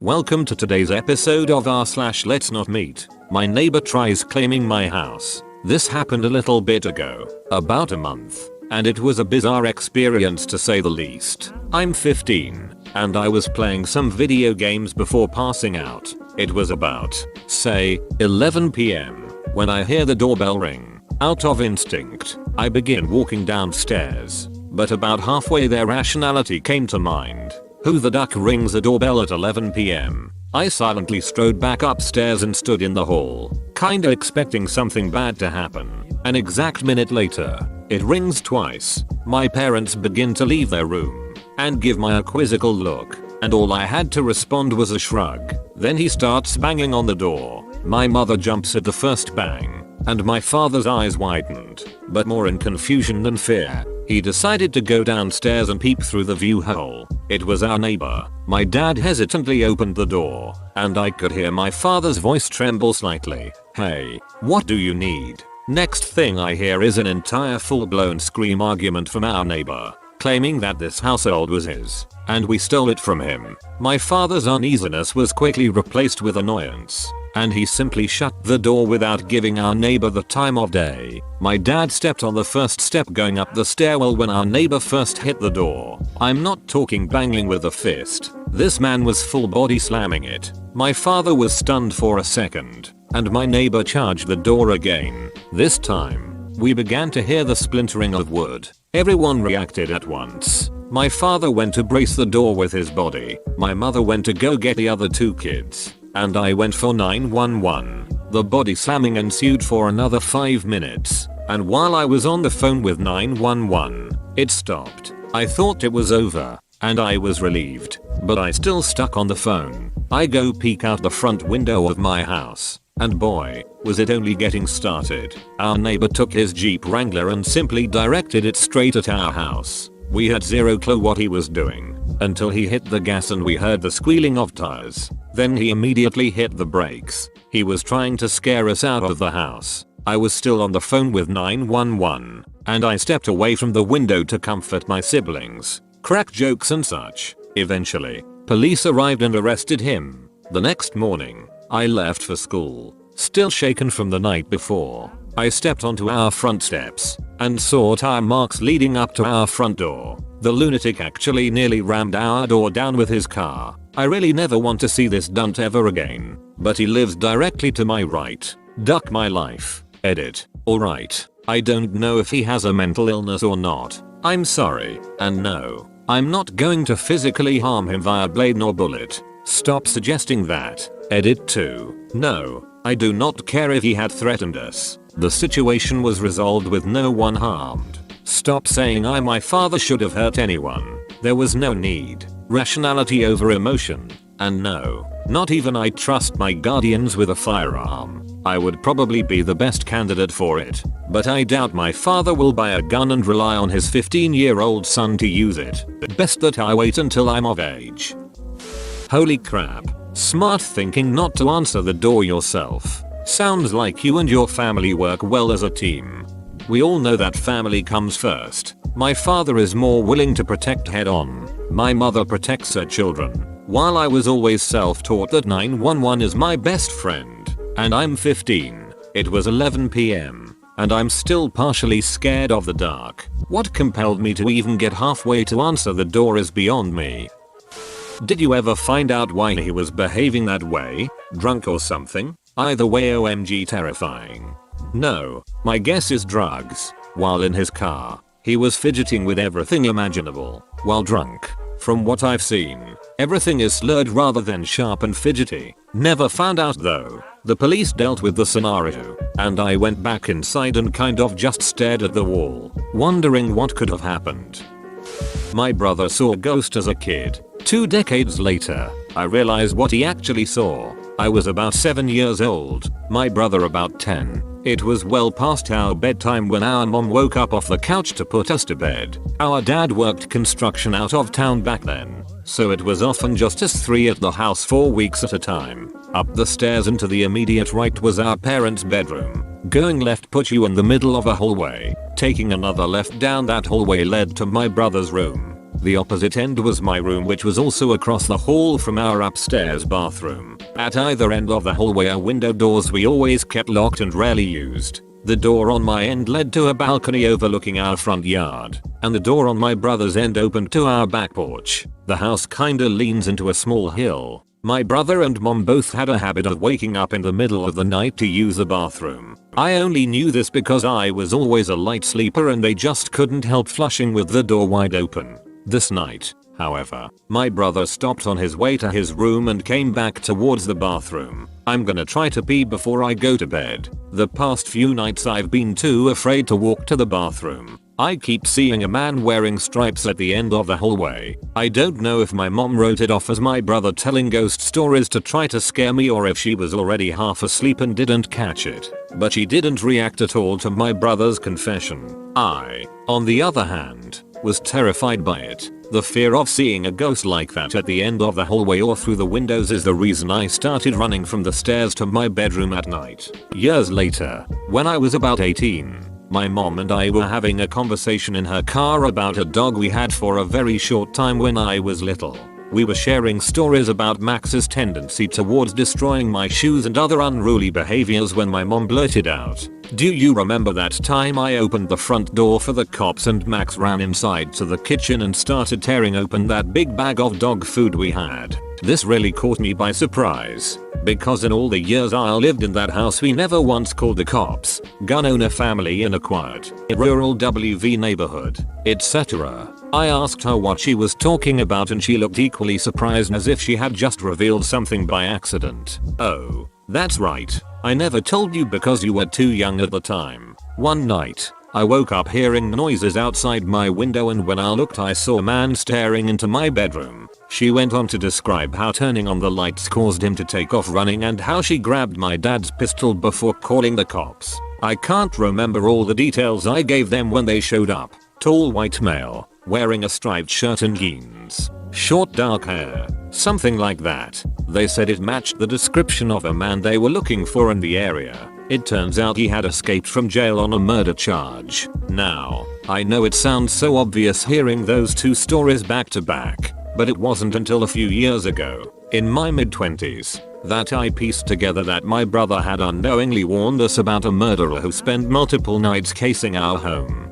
Welcome to today's episode of r/Let's Not Meet. My neighbor tries claiming my house. This happened a little bit ago, about a month, and it was a bizarre experience to say the least. I'm 15, and I was playing some video games before passing out. It was about, say, 11 PM, when I hear the doorbell ring. Out of instinct, I begin walking downstairs, but about halfway there rationality came to mind. Who the duck rings a doorbell at 11 PM? I silently strode back upstairs and stood in the hall, kinda expecting something bad to happen. An exact minute later, it rings twice. My parents begin to leave their room and give me a quizzical look, and all I had to respond was a shrug. Then he starts banging on the door. My mother jumps at the first bang, and my father's eyes widened, but more in confusion than fear. He decided to go downstairs and peep through the view hole. It was our neighbor. My dad hesitantly opened the door, and I could hear my father's voice tremble slightly. "Hey, what do you need?" Next thing I hear is an entire full-blown scream argument from our neighbor, claiming that this household was his, and we stole it from him. My father's uneasiness was quickly replaced with annoyance, and he simply shut the door without giving our neighbor the time of day. My dad stepped on the first step going up the stairwell when our neighbor first hit the door. I'm not talking banging with a fist. This man was full body slamming it. My father was stunned for a second, and my neighbor charged the door again. This time, we began to hear the splintering of wood. Everyone reacted at once. My father went to brace the door with his body. My mother went to go get the other two kids, and I went for 911. The body slamming ensued for another 5 minutes, and while I was on the phone with 911, it stopped. I thought it was over, and I was relieved, but I still stuck on the phone. I go peek out the front window of my house, and boy, was it only getting started. Our neighbor took his Jeep Wrangler and simply directed it straight at our house. We had zero clue what he was doing, until he hit the gas and we heard the squealing of tires. Then he immediately hit the brakes. He was trying to scare us out of the house. I was still on the phone with 911, and I stepped away from the window to comfort my siblings, crack jokes and such. Eventually, police arrived and arrested him. The next morning, I left for school, still shaken from the night before. I stepped onto our front steps and saw tire marks leading up to our front door. The lunatic actually nearly rammed our door down with his car. I really never want to see this dunt ever again, but he lives directly to my right. Duck my life. Edit. Alright, I don't know if he has a mental illness or not. I'm sorry, and no, I'm not going to physically harm him via blade nor bullet. Stop suggesting that. Edit 2. No, I do not care if he had threatened us. The situation was resolved with no one harmed. Stop saying my father should have hurt anyone. There was no need. Rationality over emotion. And no, not even I trust my guardians with a firearm. I would probably be the best candidate for it, but I doubt my father will buy a gun and rely on his 15-year-old son to use it. Best that I wait until I'm of age. Holy crap. Smart thinking not to answer the door yourself. Sounds like you and your family work well as a team. We all know that family comes first. My father is more willing to protect head on. My mother protects her children. While I was always self-taught that 911 is my best friend, and I'm 15, it was 11 PM, and I'm still partially scared of the dark. What compelled me to even get halfway to answer the door is beyond me. Did you ever find out why he was behaving that way? Drunk or something? Either way, OMG terrifying. No, my guess is drugs. While in his car, he was fidgeting with everything imaginable. While drunk, from what I've seen, everything is slurred rather than sharp and fidgety. Never found out though. The police dealt with the scenario, and I went back inside and kind of just stared at the wall, wondering what could have happened. My brother saw a ghost as a kid. 2 decades later, I realized what he actually saw. I was about 7 years old, my brother about 10. It was well past our bedtime when our mom woke up off the couch to put us to bed. Our dad worked construction out of town back then, so it was often just us three at the house for weeks at a time. Up the stairs and to the immediate right was our parents' bedroom. Going left put you in the middle of a hallway. Taking another left down that hallway led to my brother's room. The opposite end was my room, which was also across the hall from our upstairs bathroom. At either end of the hallway are window doors we always kept locked and rarely used. The door on my end led to a balcony overlooking our front yard, and the door on my brother's end opened to our back porch. The house kinda leans into a small hill. My brother and mom both had a habit of waking up in the middle of the night to use the bathroom. I only knew this because I was always a light sleeper and they just couldn't help flushing with the door wide open. This night, however, my brother stopped on his way to his room and came back towards the bathroom. I'm gonna try to pee before I go to bed. The past few nights I've been too afraid to walk to the bathroom. I keep seeing a man wearing stripes at the end of the hallway. I don't know if my mom wrote it off as my brother telling ghost stories to try to scare me or if she was already half asleep and didn't catch it. But she didn't react at all to my brother's confession. I, on the other hand, was terrified by it. The fear of seeing a ghost like that at the end of the hallway or through the windows is the reason I started running from the stairs to my bedroom at night. Years later, when I was about 18, my mom and I were having a conversation in her car about a dog we had for a very short time when I was little. We were sharing stories about Max's tendency towards destroying my shoes and other unruly behaviors when my mom blurted out, "Do you remember that time I opened the front door for the cops and Max ran inside to the kitchen and started tearing open that big bag of dog food we had?" This really caught me by surprise, because in all the years I lived in that house we never once called the cops, gun owner family in a quiet, rural WV neighborhood, etc. I asked her what she was talking about and she looked equally surprised as if she had just revealed something by accident. "Oh, that's right. I never told you because you were too young at the time. One night, I woke up hearing noises outside my window and when I looked I saw a man staring into my bedroom." She went on to describe how turning on the lights caused him to take off running and how she grabbed my dad's pistol before calling the cops. I can't remember all the details I gave them when they showed up. Tall white male, wearing a striped shirt and jeans. Short dark hair, something like that. They said it matched the description of a man they were looking for in the area. It turns out he had escaped from jail on a murder charge. Now, I know it sounds so obvious hearing those two stories back to back, but it wasn't until a few years ago, in my mid-20s, that I pieced together that my brother had unknowingly warned us about a murderer who spent multiple nights casing our home.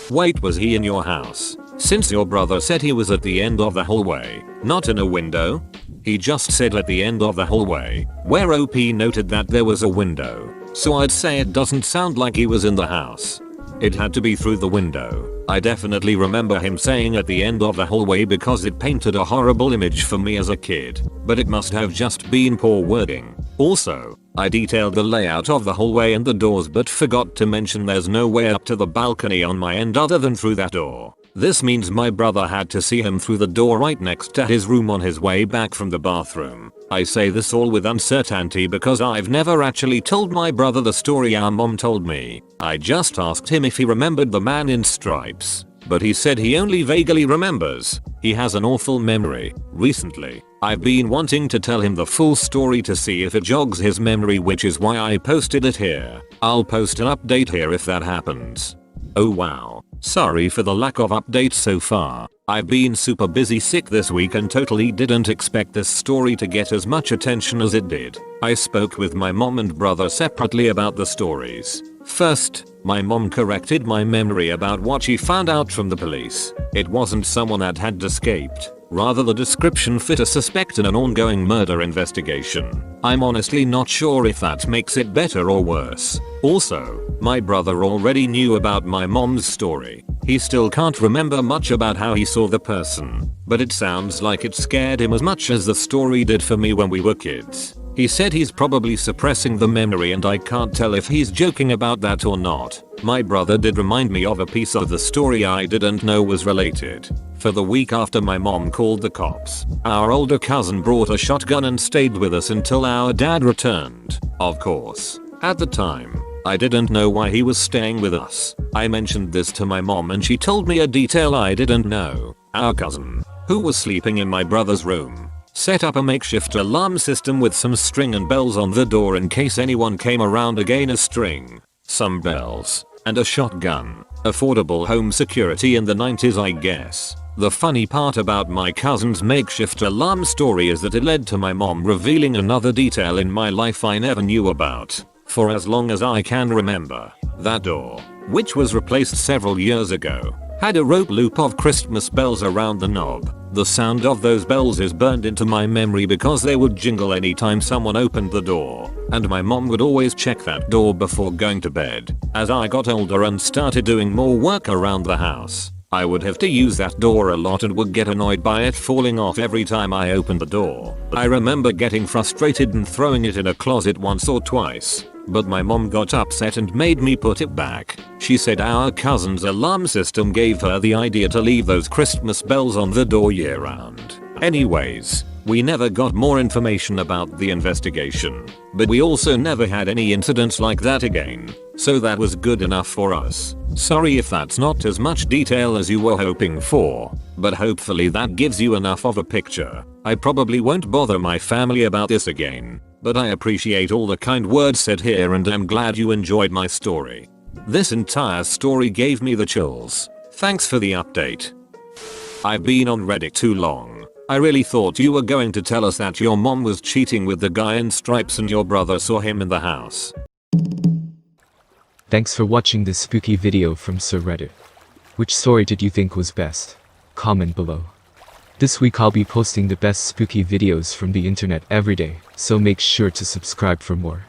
Wait, was he in your house? Since your brother said he was at the end of the hallway, not in a window? He just said at the end of the hallway, where OP noted that there was a window, so I'd say it doesn't sound like he was in the house. It had to be through the window. I definitely remember him saying at the end of the hallway because it painted a horrible image for me as a kid, but it must have just been poor wording. Also, I detailed the layout of the hallway and the doors but forgot to mention there's no way up to the balcony on my end other than through that door. This means my brother had to see him through the door right next to his room on his way back from the bathroom. I say this all with uncertainty because I've never actually told my brother the story our mom told me. I just asked him if he remembered the man in stripes, but he said he only vaguely remembers. He has an awful memory. Recently, I've been wanting to tell him the full story to see if it jogs his memory, which is why I posted it here. I'll post an update here if that happens. Oh wow. Sorry for the lack of updates so far. I've been super busy sick this week and totally didn't expect this story to get as much attention as it did. I spoke with my mom and brother separately about the stories. First, my mom corrected my memory about what she found out from the police. It wasn't someone that had escaped. Rather, the description fit a suspect in an ongoing murder investigation. I'm honestly not sure if that makes it better or worse. Also, my brother already knew about my mom's story. He still can't remember much about how he saw the person, but it sounds like it scared him as much as the story did for me when we were kids. He said he's probably suppressing the memory and I can't tell if he's joking about that or not. My brother did remind me of a piece of the story I didn't know was related. For the week after my mom called the cops, our older cousin brought a shotgun and stayed with us until our dad returned. Of course, at the time, I didn't know why he was staying with us. I mentioned this to my mom and she told me a detail I didn't know. Our cousin, who was sleeping in my brother's room, set up a makeshift alarm system with some string and bells on the door in case anyone came around. Again, a string, some bells, and a shotgun. Affordable home security in the 90s, I guess. The funny part about my cousin's makeshift alarm story is that it led to my mom revealing another detail in my life I never knew about. For as long as I can remember, that door, which was replaced several years ago, had a rope loop of Christmas bells around the knob. The sound of those bells is burned into my memory because they would jingle anytime someone opened the door, and my mom would always check that door before going to bed. As I got older and started doing more work around the house, I would have to use that door a lot and would get annoyed by it falling off every time I opened the door. I remember getting frustrated and throwing it in a closet once or twice, but my mom got upset and made me put it back. She said our cousin's alarm system gave her the idea to leave those Christmas bells on the door year round. Anyways, we never got more information about the investigation, but we also never had any incidents like that again, so that was good enough for us. Sorry if that's not as much detail as you were hoping for, but hopefully that gives you enough of a picture. I probably won't bother my family about this again, but I appreciate all the kind words said here and I'm glad you enjoyed my story. This entire story gave me the chills. Thanks for the update. I've been on Reddit too long. I really thought you were going to tell us that your mom was cheating with the guy in stripes and your brother saw him in the house. Thanks for watching this spooky video from Sir Reddit. Which story did you think was best? Comment below. This week I'll be posting the best spooky videos from the internet every day, so make sure to subscribe for more.